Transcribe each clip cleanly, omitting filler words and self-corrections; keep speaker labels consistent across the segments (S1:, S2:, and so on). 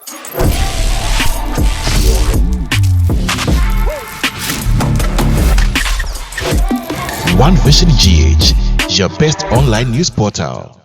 S1: One Vision GH, your best online news portal.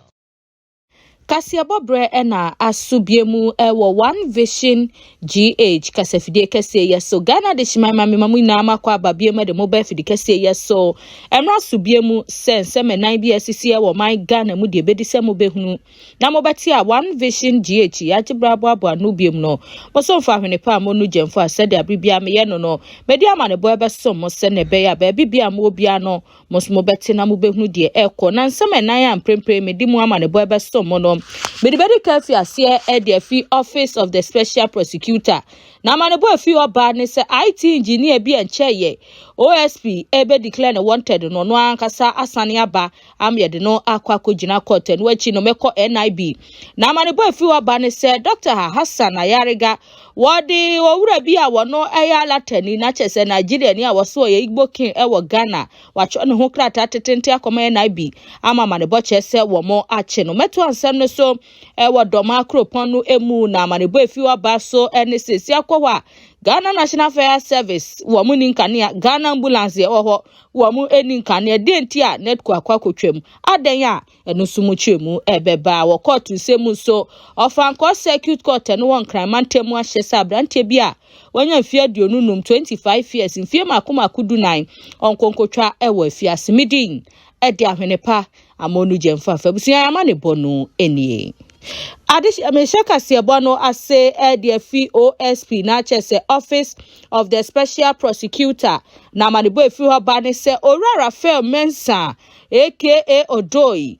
S2: Kasiabobre ena asubiemu ewo One Vision GH kasafide kese yeso Ghana de shimama memamu na amakwa ababiema de mobile fidi kese yeso emra subiemu sense menan bi asisi ewo my Ghana mu de bedise mu behunu na mobati a One Vision GH ya jibrabo abo anu biem no boso mfa hwene pa amonu jemfo asede abribia me ye no medi ama ne boy beso mo se ne be ya ba bibia mo obia no mosmo beti na mu behunu de ekọ na nsemenan ya mprempre medi mu ama ne boy beso mo no Medibedi Kafi asie Edefi Office of the Special Prosecutor. Na manebo afi oba ne se IT engineer bi encheye OSP ebe declare wanted no no ankasa asane aba amyede no akwa kogina court no achi no meko NIB. Na manebo afi oba ne se Dr. Hassan Ayariga wodi owura bi a wono eya latani na chese Nigeria ni a woso ye Igbo king ewo Ghana wacho ne ho krata tetente akoma NIB ama manebo chese wo mo achi no meto ansem no so ewo doma akropon no emu na manebo afi oba so NSC akwa Ghana National Fire Service wamu ninkania Ghana ambulance ye oho wamu eninkania denti a netko akwa kotwam aden ya enusumu twemu ebeba wo court nsemu so ofan prosecute court no won crime ahyesa brante bia wanya mfie aduonunum 25 years mfie makomakudu 9 onkonkotwa ewo afiase midin edi ahwenepa amonu jemfa fabusia amane bonu enie Adish ameshaka siebono ase Edefi OSP na chese Office of the Special Prosecutor na manibo efi ho bani se Orara Fair Mensa aka Odoi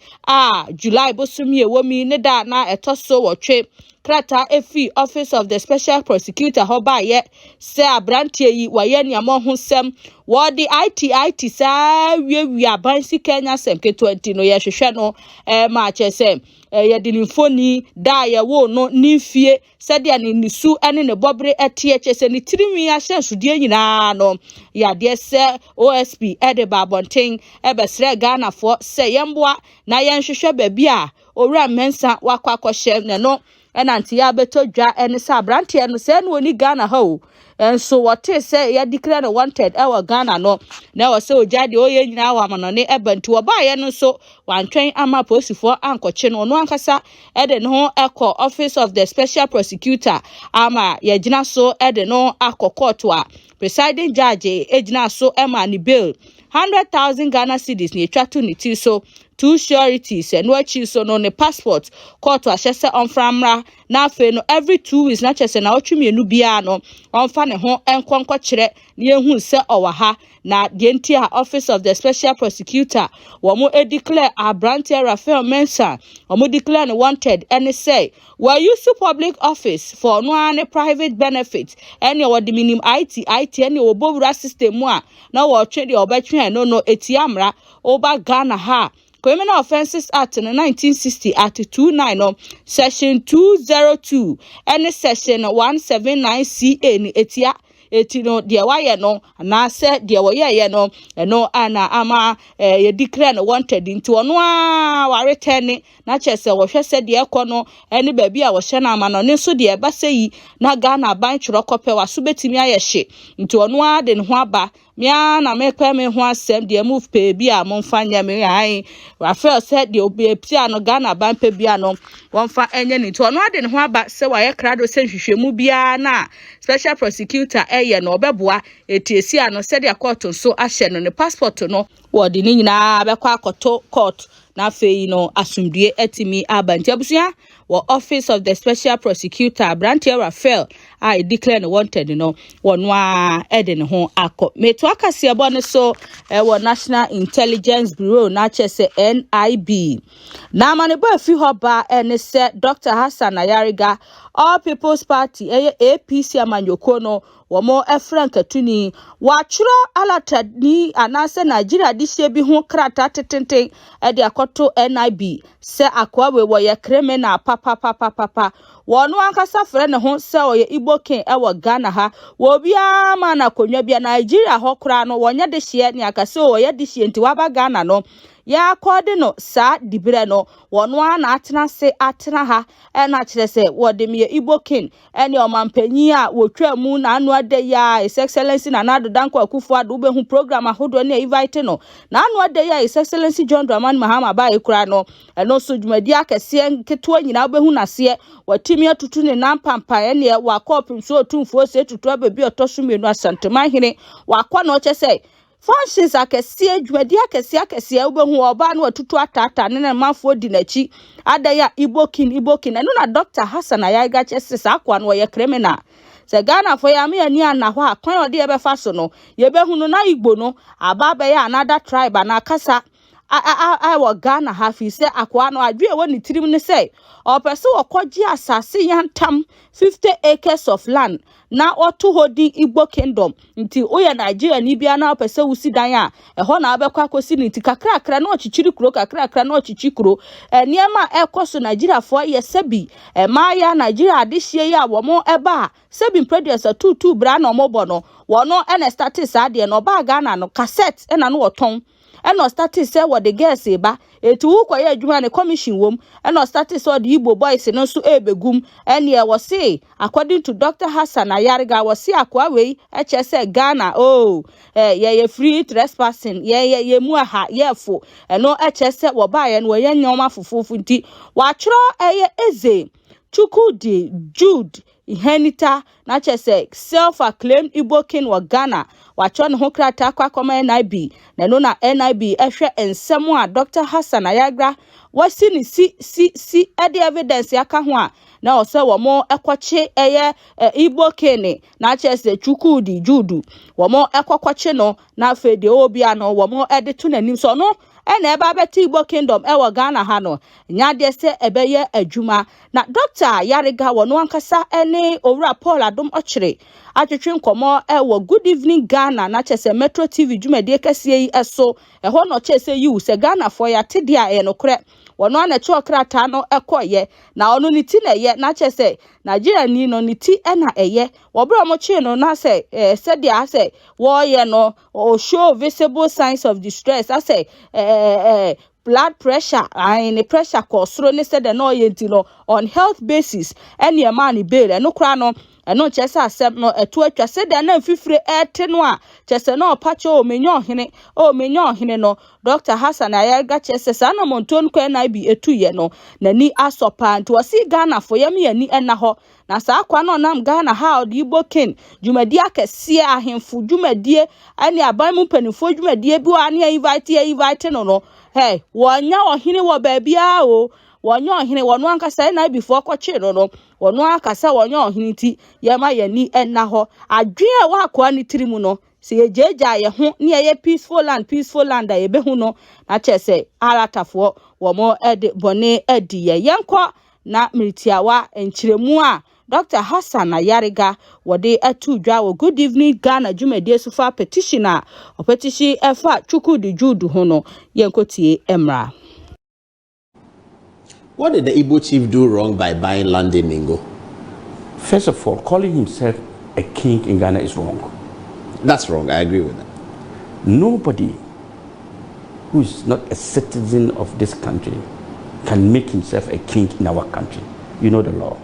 S2: July bosumi ewomi ne da na etoso wotwe krata efi Office of the Special Prosecutor ho ba ye se abrantie yi waye niamo ho sem wodi IT sa wi abansi Kenya sem ke 20 no ye hwehwe no ma chese yadinifoni da ya wo no nimfie sadia ni nisu ene ne bobre etie chese ni tirimi ahyensude nyina no ya de se OSP ede babonten ebesre Ghana fo se yemboa na yenhwehwe babi a owura mensa wakwakohye ne no enanti ya betodwa ene sa brante no se no oni Ghana ha o enso wote se ya declare wanted ewa Ghana no na wo se ojade oye nyina wa manone ebanti wo ba ye no so wantwen ama posifo ankoche no no ankasa ede no eko Office of the Special Prosecutor ama ye gina so ede no akokot a presiding judge ejina so ema ni bail 100,000 Ghana cedis ni etwato ni ti so two sureties and what you so no ne passport court ahyese onframra na afi no every 2 weeks na chese na otwemi enu bia no onfa ne ho enkonko kire na ehun se owaha na de ntia Office of the Special Prosecutor wo mo declare Abrantia Raphael Mensa wo mo declare wanted and say we use public office for no any private benefit any wo the minimum IT any obowura system a na wo twe de obetwe no etiamra oba Ghana ha Criminal Offences Act in 1960 Act 29 Section 202 and Section 179CA ni etia etino de waye no na se de waye no eno ana ama ye declare no wanted into ono a waretene na chese wo hwese de ekono eni baabi a wo hye na ama no ne so de eba seyi na Ghana ban tworo kope waso betimi ayehye into ono a de ne ho aba mia na mekwa me ho asem de move pay bi a monfanya me ai Raphael said de obi pia no Ghana ban pe bia no wonfa enye ni to ono ade ne ho aba se waye krado se hwehwemu bia na Special Prosecutor eye no obeboa etiesi ano se de court so ahye no ne passport no wodi ni nyina abekwa akoto court na fei no asumdue etimi abanti abusia wo Office of the Special Prosecutor Brantia Raphael I declare no wanted no wonwa ede ne ho akọ meto akase ebo ne so wo National Intelligence Bureau na chese NIB na manebo afi hoba ene se Dr. Hassan Ayariga All People's Party APC amanyoko no womo efrankatuni wachuro alatani anase Nigeria dihye bi ho krata tetenten ede akoto NIB se akwawe wo ye criminal papa wono ankasa frɛ ne ho se oye Igbo king ewo Ghana ha wo bia ma na konwa bia Nigeria ho kra no wonye de hye ne akase wo ye de hye nti waba Ghana no ya akɔde no saa dibire no wono ana atena se atena ha na kyerɛ sɛ wode me Igbo king ene ɔmampanyin a wotwa mu na anu ade ya His Excellency na Nana Danko Akufo-Addo be hu program ahodo na invite no na anu ade ya His Excellency John Dramani Mahama ba ekura no eno so dwumadi akɛse nketewa nyina be hu nase watimi atutu ne nampampa ene wakɔpim so otumfo se tutu ababi ɔtɔsomenu Asantema hene wakɔ no kyɛ sɛ functions akɛse dwumadi akɛse ubehu oba no atutu atata ne manfo di nachi adaya Igbo king eno na Dr. Hassan Ayaga kyese sa akwa no ye criminal se Ghana for ya me ani ana hɔ a kwan ode ye befa so no ye behu no na Igbo no aba be ya another tribe na kasa I wa Ghana hafi se akwa no adwe wɔ ne tirim ne se opese wɔkɔgye asase yantam 50 acres of land na otu hodi Igbo kingdom nti oya Nigeria ni bia na opese wusi dan a ɛhɔ na abɛkɔ akosi nti kakrakra na ochichiri kuro kakrakra na ochichi kuro niema ekoso Nigeria for ye sebi maaya Nigeria adehye ya womo eba sebi producer tutu bra na omobo no wono ene start sa de no ba Ghana no cassette ena no woton eno started say what the girls eba etu ukwaye adwuma ne commission wom eno started so the Igbo boys no so ebegum ene e was say according to Dr. Hassan Ayariga was say akwa we eche say Ghana ye free trespassing ye mu aha ye fo eno eche say wo ba ye no ye nyoma fufufu nti wa chro eye eze Chukudi Jude Ihenita na chese self-acclaimed Igbo king wa Ghana wachon ho krata kwa koma NIB na no na NIB ehwe ensemu a Dr. Hassan Ayagra wasi ni si ede evidence aka ho a na ose wo mo ekwache eye Igbo king na chese Chukudi Judu wo mo ekwakwache no na afede obi ano wo mo ede to nanim so no ene eba beti Igbo kingdom ewo Ghana ha no nyade se ebeye adwuma na Dr. Yariga wono ankasa ene owura Paul Adom ochire atwetwe nkomo ewo Good Evening Ghana na chese Metro TV dwumade kese yi eso eho no chese yi se Ghana for ya tede a no kre wono ana che okrata no ekoye na ono ni ti na ye na chese Nigeria ni no ni ti ena eye wobro mo chi no na se se dia se wo ye no o show visible signs of distress I say blood pressure and the pressure kosro ne said no yenti no on health basis any man bail no kra no eno chese asem no eto atwa said na fifire ete no a chese no pacho o menyo hene no Dr. Hassan Ayaga chese sa no monton ko na bi etu ye no nani asopa nti wasi Ghana for yam ye ni ena ho na sa akwa no nam Ghana ha odi Igbo king dwumadi akese ahemfu dwumadie ani aban mu panifo dwumadie bi wa ne invite no hey wonya ohene wo baabia o wonya ohene wono ankasa na before kwache no wono akasa wonya ohene ti yema yani enna ho adwen wa akwa ni tirimu no se yejeja ye ho ne ye peaceful land a ye behu no na chese alatafo wo mo ede bone edi ye yenko na militiawa enchiremu a Dr. Hassan Ayariga wode atu dwa wo Good Evening Ghana dwumade sofa petitioner o petition efa Chukudi Judu ho no yenkotie emra.
S3: What did the Igbo chief do wrong by buying land in Mingo?
S4: First of all, calling himself a king in Ghana is wrong.
S3: That's wrong. I agree with that.
S4: Nobody who is not a citizen of this country can make himself a king in our country. You know the law.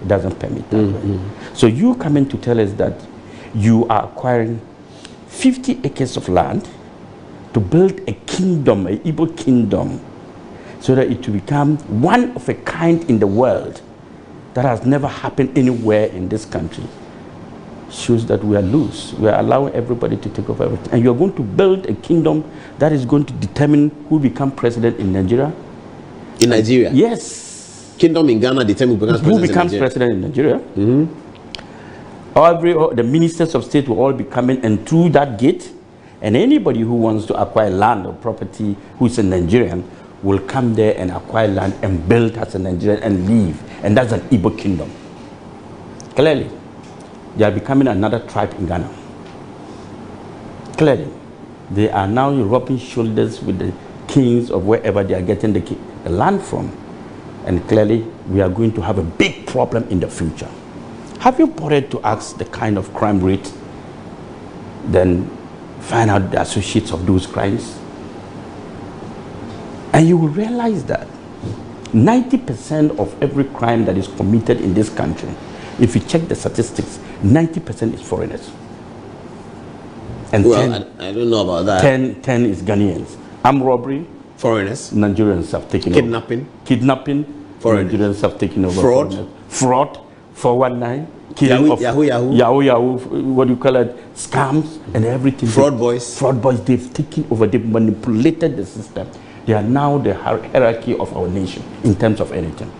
S4: It doesn't permit that. So you coming to tell us that you are acquiring 50 acres of land to build a kingdom, an Igbo kingdom, so that it will become one of a kind in the world that has never happened anywhere in this country, shows that we are loose. We are allowing everybody to take over everything. And you are going to build a kingdom that is going to determine who become president in Nigeria.
S3: In Nigeria?
S4: Yes.
S3: Kingdom in Ghana determines
S4: who becomes president in Nigeria. The ministers of state will all be coming and through that gate, and anybody who wants to acquire land or property who is a Nigerian will come there and acquire land and build as a Nigerian and leave. And that's an Igbo kingdom. Clearly, they are becoming another tribe in Ghana. Clearly, they are now rubbing shoulders with the kings of wherever they are getting the land from. And clearly, we are going to have a big problem in the future. Have you bothered to ask the kind of crime rate, then find out the associates of those crimes? And you will realize that 90% of every crime that is committed in this country, if you check the statistics, 90% is foreigners. And
S3: Well, I don't know about that.
S4: 10 is Ghanaians. Armed robbery,
S3: Foreigners.
S4: Nigerians have taken
S3: Kidnapping.
S4: over. Kidnapping,
S3: Foreigners.
S4: Nigerians have taken over.
S3: Fraud.
S4: Foreigners. Fraud, 419, killing of
S3: Yahoo.
S4: what do you call it, scams and everything.
S3: Fraud boys.
S4: Fraud boys, they've taken over, they've manipulated the system. They are now the hierarchy of our nation in terms of anything.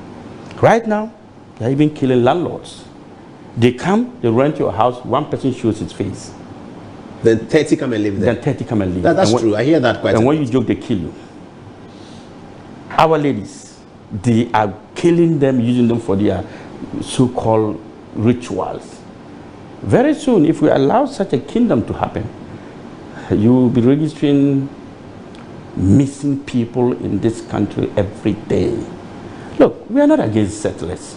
S4: Right now, they are even killing landlords. They come, they rent your house, one person shows his face.
S3: Then 30 come and live there.
S4: Then 30 come and leave.
S3: That's true. I hear that quite a
S4: And
S3: lot.
S4: when you joke, they kill you. Our ladies, they are killing them, using them for their so-called rituals. Very soon, if we allow such a kingdom to happen, you will be registering missing people in this country every day. Look, we are not against settlers.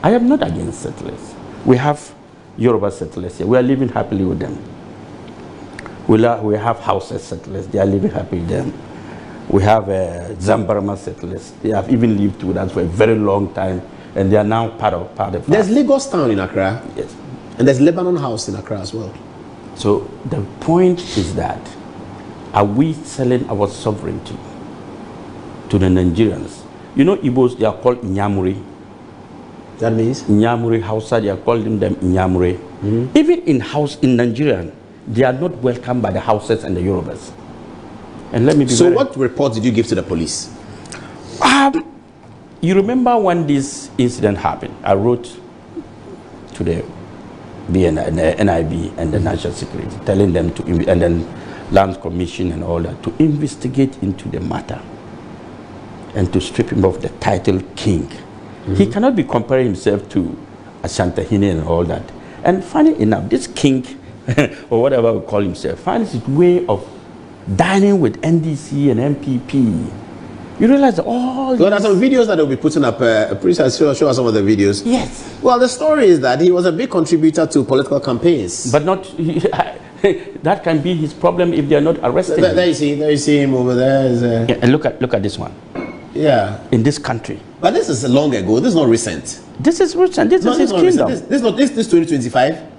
S4: I am not against settlers. We have Yoruba settlers here. We are living happily with them. We have Hausa settlers. They are living happily with them. We have Zambarama settlers. They have even lived with us for a very long time, and they are now part of.
S3: There's Lagos Town in Accra.
S4: Yes.
S3: And there's Lebanon House in Accra as well.
S4: So the point is that, are we selling our sovereignty to the Nigerians? You know, Igbos, they are called Inyamuri.
S3: That means?
S4: Inyamuri, Hausa, they are calling them Inyamuri. Even in Nigeria, they are not welcomed by the Hausas and the Yorubas. And let me be
S3: So what report did you give to the police?
S4: You remember when this incident happened, I wrote to the NIB and the National Security, telling them to, and then Land Commission and all that, to investigate into the matter and to strip him of the title king. He cannot be comparing himself to Asantehene and all that. And funny enough, this king, or whatever we call himself, finds his way of dining with NDC and MPP. You realize all
S3: Well, there's some videos that will be putting up. Please show us some of the videos.
S4: Yes.
S3: Well, the story is that he was a big contributor to political campaigns.
S4: But not, that can be his problem if they are not arrested.
S3: There you see him over there.
S4: Yeah, and look at this one.
S3: Yeah.
S4: In this country.
S3: But this is long ago. This is not recent.
S4: This is recent. This is his
S3: not
S4: kingdom.
S3: recent. This 2025.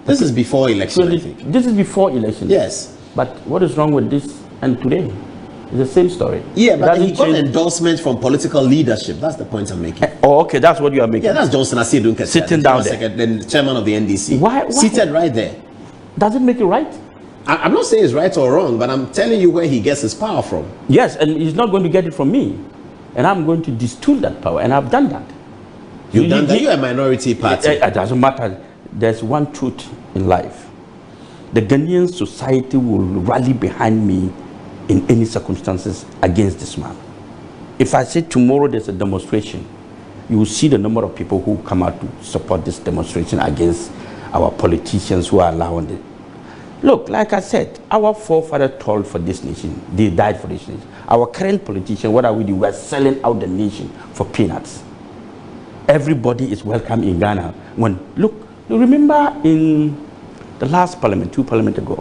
S3: This is before election, I think.
S4: This is before election.
S3: Yes.
S4: But what is wrong with this and today? It's the same story.
S3: Yeah,
S4: It
S3: but
S4: doesn't
S3: he got
S4: change.
S3: endorsement from political leadership. That's the point I'm making.
S4: Oh, okay, that's what you are making.
S3: Yeah, that's Johnson Asiedu Nketiah,
S4: Sitting down there.
S3: the chairman of the NDC.
S4: Why?
S3: Seated right there.
S4: Does it make it right?
S3: I'm not saying it's right or wrong, but I'm telling you where he gets his power from.
S4: Yes, and he's not going to get it from me. And I'm going to distill that power, and I've done that.
S3: You've done that. You're a minority party.
S4: It doesn't matter. There's one truth in life. The Ghanaian society will rally behind me in any circumstances against this man. If I say tomorrow there's a demonstration, you will see the number of people who come out to support this demonstration against our politicians who are allowing it. Look, like I said, our forefathers toiled for this nation. They died for this nation. Our current politicians, what are we doing? We're selling out the nation for peanuts. Everybody is welcome in Ghana. Look, remember in the last parliament, 2 parliaments ago,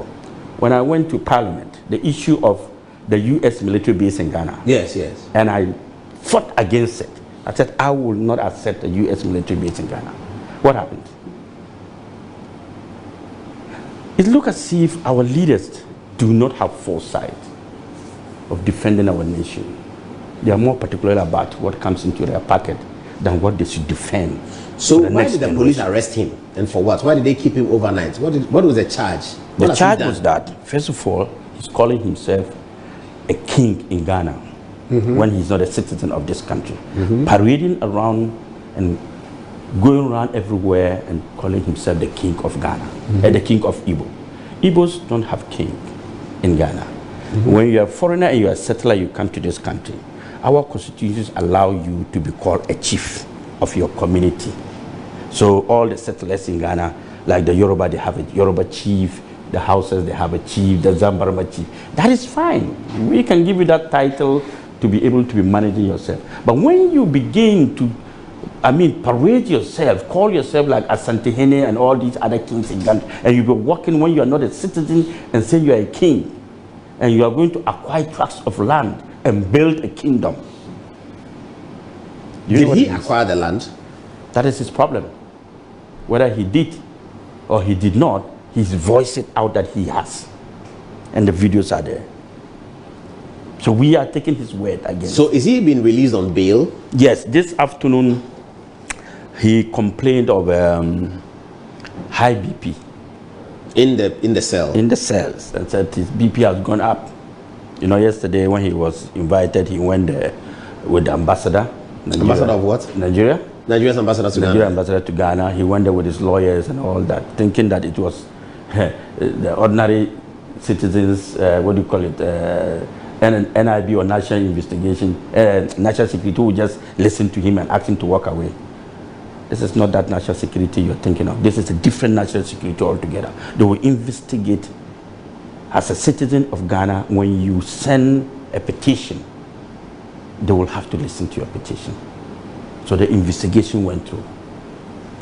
S4: when I went to parliament, the issue of the U.S. military base in Ghana.
S3: Yes, yes.
S4: And I fought against it. I said, I will not accept a U.S. military base in Ghana. What happened? It looks as if our leaders do not have foresight of defending our nation. They are more particular about what comes into their pocket than what they should defend.
S3: So why did the police arrest him? And for what? Why did they keep him overnight? What was the charge?
S4: The charge was that, first of all, he's calling himself a king in Ghana when he's not a citizen of this country. Parading around and going around everywhere and calling himself the king of Ghana, the king of Igbo. Igbos don't have king in Ghana. When you're a foreigner and you're a settler, you come to this country. Our constitutions allow you to be called a chief of your community. So all the settlers in Ghana, like the Yoruba, they have a Yoruba chief. The Hausas, they have a chief. The Zambarama chief. That is fine. We can give you that title to be able to be managing yourself. But when you begin to, parade yourself, call yourself like Asantehene and all these other kings in Ghana, and you be walking when you are not a citizen and say you are a king, and you are going to acquire tracts of land and build a kingdom.
S3: Did he acquire the land?
S4: That is his problem. Whether he did or he did not, he's voiced it out that he has. And the videos are there. So we are taking his word again.
S3: So is he being released on bail?
S4: Yes, this afternoon he complained of high BP.
S3: In the cell?
S4: In the cells, and said his BP has gone up. You know, yesterday when he was invited, he went there with the ambassador. Nigeria.
S3: Ambassador of what?
S4: Nigeria.
S3: Nigeria's ambassador to
S4: Nigeria
S3: Ghana.
S4: ambassador to Ghana. He went there with his lawyers and all that, thinking that it was the ordinary citizens, what do you call it, NIB or National Investigation, National Security, who would just listen to him and ask him to walk away. This is not that national security you're thinking of. This is a different national security altogether. They will investigate. As a citizen of Ghana, when you send a petition, they will have to listen to your petition. So the investigation went through.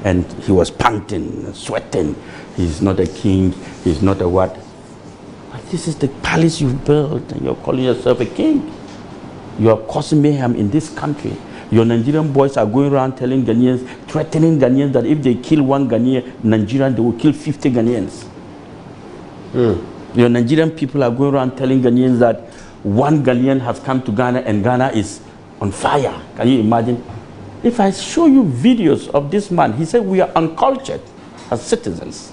S4: And he was panting, sweating. He's not a king, he's not a what. But this is the palace you've built, and you're calling yourself a king. You are causing mayhem in this country. Your Nigerian boys are going around telling Ghanaians, threatening Ghanaians that if they kill one Ghanaian, Nigerian, they will kill 50 Ghanaians. Your Nigerian people are going around telling Ghanaians that one Ghanaian has come to Ghana and Ghana is on fire. Can you imagine? If I show you videos of this man, he said we are uncultured as citizens.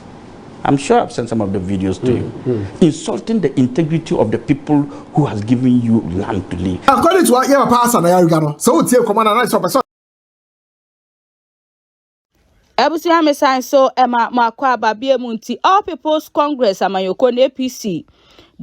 S4: I'm sure I've sent some of the videos to you. Insulting the integrity of the people who has given you land to live.
S5: According to what you have passed on the so it's a command and I saw.
S2: Ebusi Hamesan so Emma Makwa Babie Munti All People's Congress Amayoko APC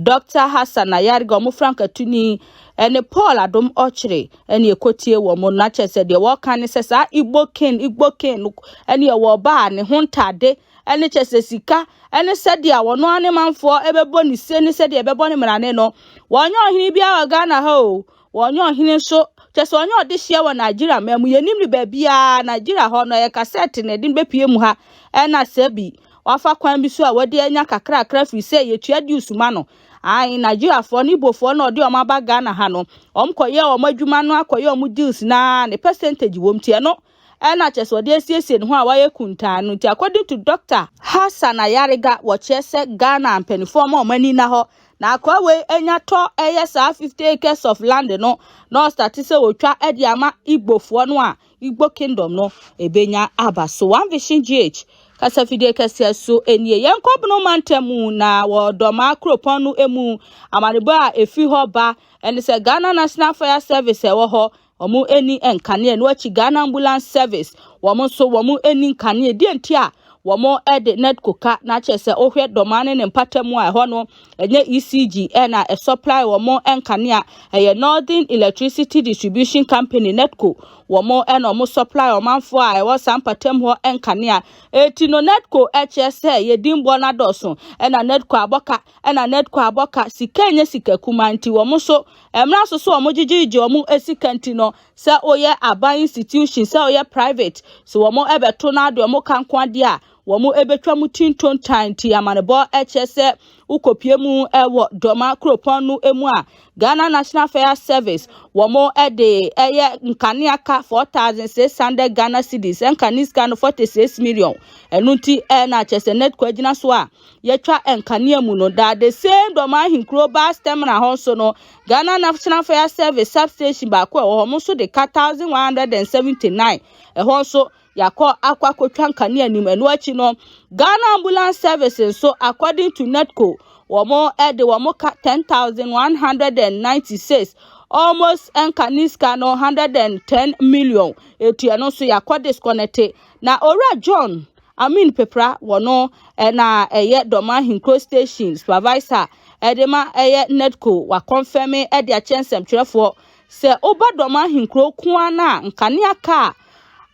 S2: Dr. Hassan Ayariga omo Frank Atuni ene Paul Adom Ochre ene ekotie wo mo na chese de wo kan se sa Igbo ken ene wo ba ne hontade ene chese sika ene sede a wono ane manfo ebebo ni se ne sede ebebo ne mrane no wonyo ohini bia wa Ghana ha o wonyo ohini so chese wonyo ode hia wa Nigeria memu yenim ni ba bia Nigeria ho no ye cassette ne din bepie mu ha ena sebi wafa kwan bi so a wode anya kakra fi se ye tua di usuma no ai Nigeria for ni bofo na ode o maba Ghana ha no omkoye o madwuma no akoye o mu deals na ne percentage wom tie no ena chese wode asiesie ne ho a waye kunta no ti according to Dr. Hassan Ayariga wo chese Ghana ampanifo ma o mani na ho na akwa we enya to eye sa 50 acres of land no start se wotwa ede ama Igbofo no a Igbo kingdom no ebenya abaso one vision GH kasafide kase so enie yenkobno mantemu na wodoma kropon no emu amanebo a efi ho ba ene se Ghana National Fire Service ewo ho omu eni enkane no achi Ghana Ambulance Service womo so womo eni nkane di enti a womo ede netco ka na chese ohwe domane ne mpatemu a ho no enye ECG na a supply womo enkane a eye Northern Electricity Distribution Company netco womo omo supply omanfo a ewo sampatem ho enkane a eti no netco chese ye dimbo na doso na netco aboka sikenye sikakuma nti womo so emra so womo gigigi womo esikanti no se oye aban institution se oye private so womo ebeto na de womo kankwade a womo ebetwa mutinton tanti amanebo chese ukopie mu ewo doma kropon no emu a Ghana National Fire Service womo ede eye nkane aka 4,600 Ghana cedis nkane ska no 46 million enunti na chese net kwagina so a yetwa nkane mu no da the same doma hinkro ba stem na ho so no Ghana National Fire Service substation ba kwa wo mo so de 1,179 ho so yakọ akwa kotwa nkane anim enu achi no Ghana Ambulance Services so according to netco womo ede womo 10,196 almost enkaniska no 110 million etua no so yakọ disconnected na Ora John Pepra wono na eye doma hinkro station supervisor edema eye netco wa confirm ede a chensem twerefo se oba doma hinkro kuana nkane aka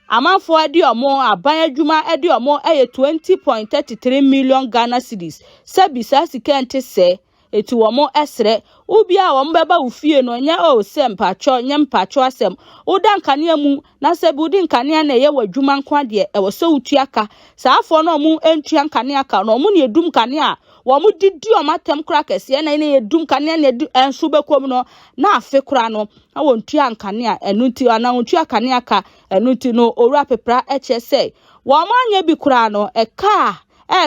S2: amanfo edi omo aban adwuma edi omo 20.33 million Ghana cedis se bisa sika ente se eti womo esre ubi a womo beba ufie no nya o se mpacho nya mpacho asem uda nkanea mu na se budi nkanea na ye wadwuma nko de e wo se utuaka saa afo no mu entua nkanea ka no mu ne edum nkanea womo didi o matem kra kese na ne edum nkanea na enso bekom no na afe kra no na wontua nkanea enuti ana wontua nkanea ka enuti no owura pepra eche se womo anya bi kra no eka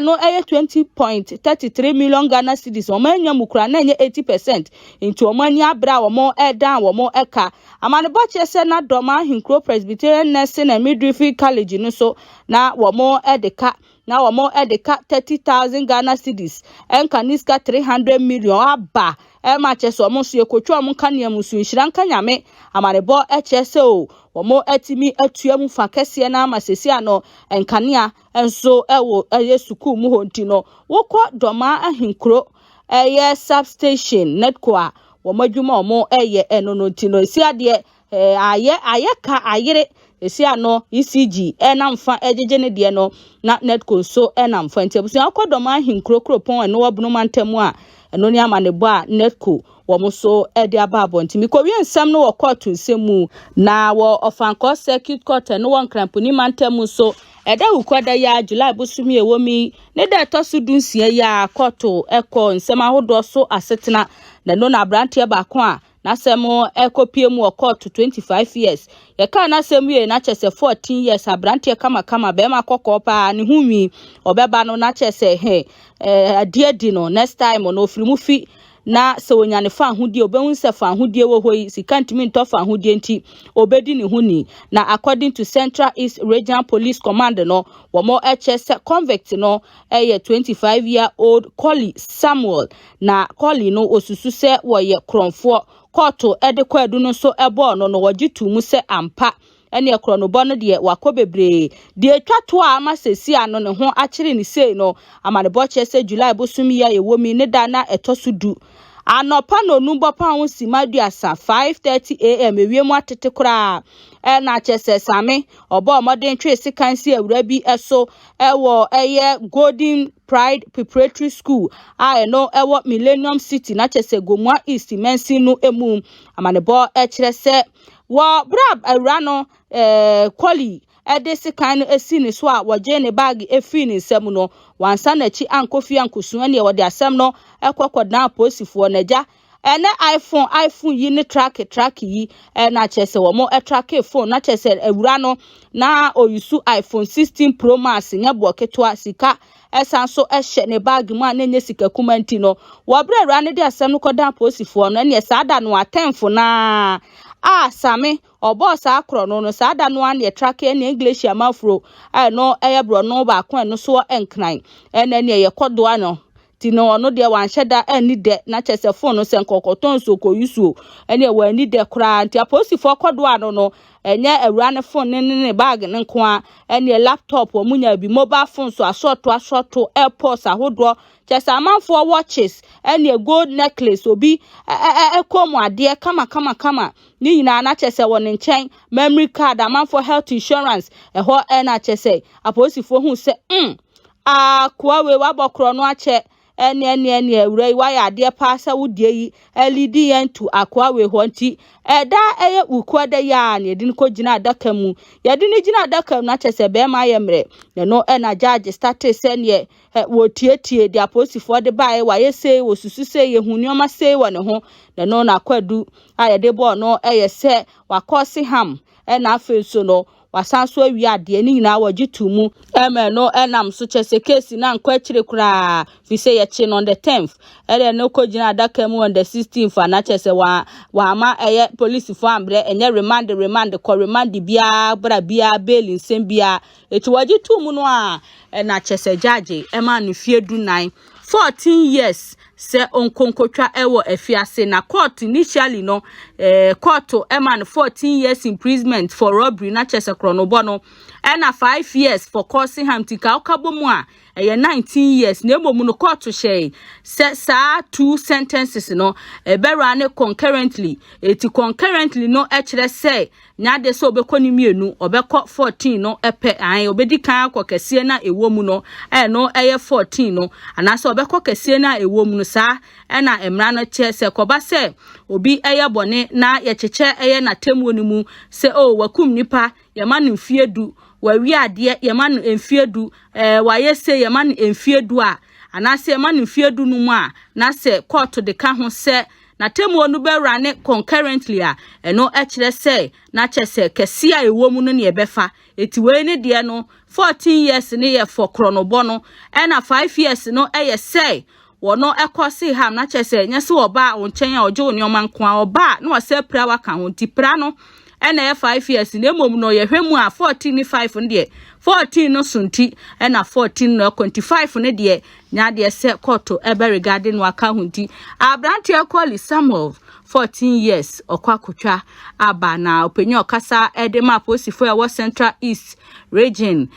S2: no 20.33 million Ghana cedis omanya mukura na nye 80% into omani abra womo dan womo eka amane boche se na doma hinkro Presbyterian Nursing and Midwifery College no so na womo edeka na womo edeka 30,000 Ghana cedis enkaniska 300 million aba ma chese omo so ekotwa omo kania musu nhira nka nyame amane bo echese o womo etimi atuamu fa kese na amasesi ano enkania enso ewo suku mu honti no wokọ doma ahinkro substation netco a womo adwuma omo eno no ti no si ade ayeka ayere esi ano ECG enamfa ejeje ne de no na netco so enamfa ntebusi akọ doma ahinkro kropon eno wabunu mantemu a eno ni amane bo a netco womo so ede ababo ntimi ko wi nsam no wo court nsemu na wo ofanko circuit court no won kramponi mantemu so eda ukwada ya July busumi ewomi ne da tosu dunsia ya court eko nsam ahodo so asetena na no na brantie ba ko a na semo ekopie mu o court 25 years ye ka na semu ye na chese 14 years abrantie kama be ma kokko pa ne hunwi obeba no na chese adi no next time no ofiri mu fi na se wonyane fa ahudie obehun se fa ahudie wo hoyi sikantimi nto fa ahudie nti obedi ne huni na according to Central East Regional Police Command no womo HS convict no 25-year-old Collie Samuel na Collie no osusu se wo ye kronfo koto edekwa edu no so ebo no wajitu mu se ampa ene ekronobo no de wakobebre de twato a amasesi ano ne ho akire ni sei no amanebo chese July bosumi ya yewomi ne da na etosudu anopa no numbo pa ho simaduasa 5:30 am ewiemu atete kura na chese same obo modern twese kansi awura bi eso ewo Golden Pride Preparatory School no ewo Millennium City na chese Gomua East Mensi no emu amanebo ekire se wo brab awrano Collie edese kan esi ne so a woje ne bag efi ne nsam no wansa na chi ankofi ankosu ane wode asem no ekwokodan posifo naja ene iPhone yi ne track yi na chese wo mo track phone na chese awura no na oyusu iPhone 16 Pro Max nya boketo sika esanso ehye ne bag mu anenye sika kumanti no wo bra awura ne de asem no kodan posifo no ene saada no atemfo na same obosa akro no saada no an ye track en English amafro no eyebro no ba ko no so enkran ene ne ye kodo ano ti no no de wan hyeda ani de na chese phone no senkokoton so ko yusu ene wa ani de kra nti aposifo kodo ano no enye awura ne phone ne bag ne nko a ene laptop o munya bi mobile phone so asoto AirPods ahodo chese amanfo watches ene gold necklace obi ekomu ade kama ni nyina na chese won nchen memory card amanfo health insurance eho na chese aposifo hu se kwa we wabokro no ache ene awura wa ya ade paasa wudie yi LED yentu akwa we ho nti eda eye ukwada ya na edin ko gina adaka mu yedin gina adaka na chese be ma yemre no na judge start se ne wo tie di aposifo de bae wa yese wo susu se ye hunioma se wo ne ho no na kwadu ayede bo no se wa kosi ham na afenso no wasanso awi ade ni nyina wajitu mu no enam so chese case na nkwa chire kura fi say ye chi on the 10th no ko gina adaka mu on the 16th na chese wa ma police fo ambre enye remand ko remand bia bra bia bail nsem bia eti wajitu mu no na chese judge ma no fie du 9 14 years se onkonkotwa ewo afiase na court initially no court eman 14 years imprisonment for robbery na chese kronobo no na 5 years for causing harm tika okabomu a 19 years na emo mu no court share se sa 2 sentences no ebera ne concurrently no ekire se nyade so obekoni mienu obekọ 14 no epe obedi kan akọ kese na ewo mu no no 14 no ana so obekọ kese na ewo mu no sa ena emra no che se koba se obi eye bone na ye cheche eye na temu ni mu se o wakum nipa ye ma no mfiedu wa wi ade ye ma no mfiedu wa ye se ye ma no mfiedu a ana se ye ma no mfiedu no mu a na se court de ka ho se na temu onu be rane concurrently a eno e kire se na che se kese a ewo mu no ne ebefa eti we ne de no 14 years ne ye for kronobo no ena 5 years no eye say wono ekosi ham na chese nyese oba onchen a ojo oni omanko a oba na wase pra waka ho ti pra no ena ye 5 years ne mom no ye hwemu a 14 ni 5 ne 14 no sunti ena 14 no 25 ne de nya de se court ebe regarding waka ho ti abrante call Samuel 14 years okwakotwa aba na openyo kasa edema posifo ya Central East region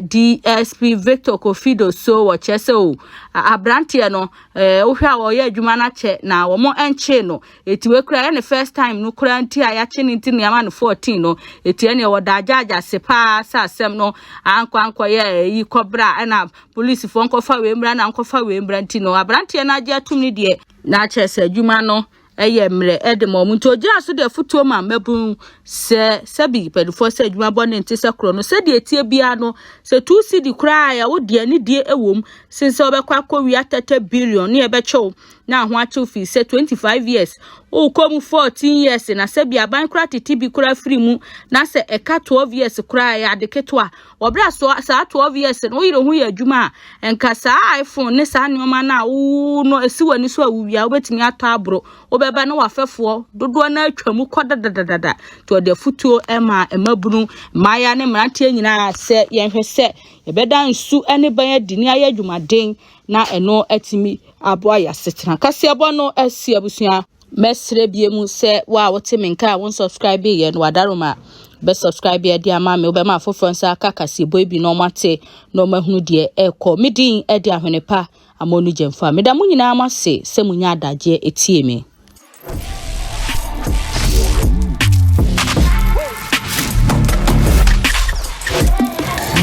S2: DSP Victor Kofido so wachese o abrante no ohwa wo ye adwuma na che na wo mo enche no etiwe kura ya ne first time no kura nti a ya che ne nti ne ama no 14 no etie ne wo da jaja sepa sa asem no anko ye yi kobra na police fo nkofa we mra na nkofa we mra nti no abrante na age atum ni de na chese adwuma no eye mre edemo muntu ogira so de futuo ma mabun se bi pedifo se adwuma bone nti se kro no se de etie bia no se 2 cedi kra ya wo de ani die ewom since obekwa akọwi 30 billion ne ebecho na ho acho fi se 25 years o kom 14 years na se bia ban kra titibi kra free mu na se eka 12 years kra ya de ketwa obra so sa 12 years no yire hu ya adwuma enka sa iPhone ne sa nyoma na wo no esiwani so awuwia obetimi ato abro obeba na wafefo dodo na atwamu kodadadada to de futuo emabunu maya ne mrantie nyina se yenhwe se ebeda nsu ene ban adini ayadwumaden na eno atimi abo ya setena kase abo no asi abusua mesre biemu se wa wote menka won subscribe ye no wadaroma be subscribe ye dia ma me obema afofo nsa kakase boy bi no mate no mahunu de eko midin e dia hwenepa amonu jemfa meda mu nyina amase se munya adaje etie me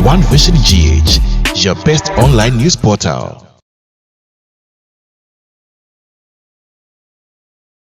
S1: One Vision GH, your best online news portal.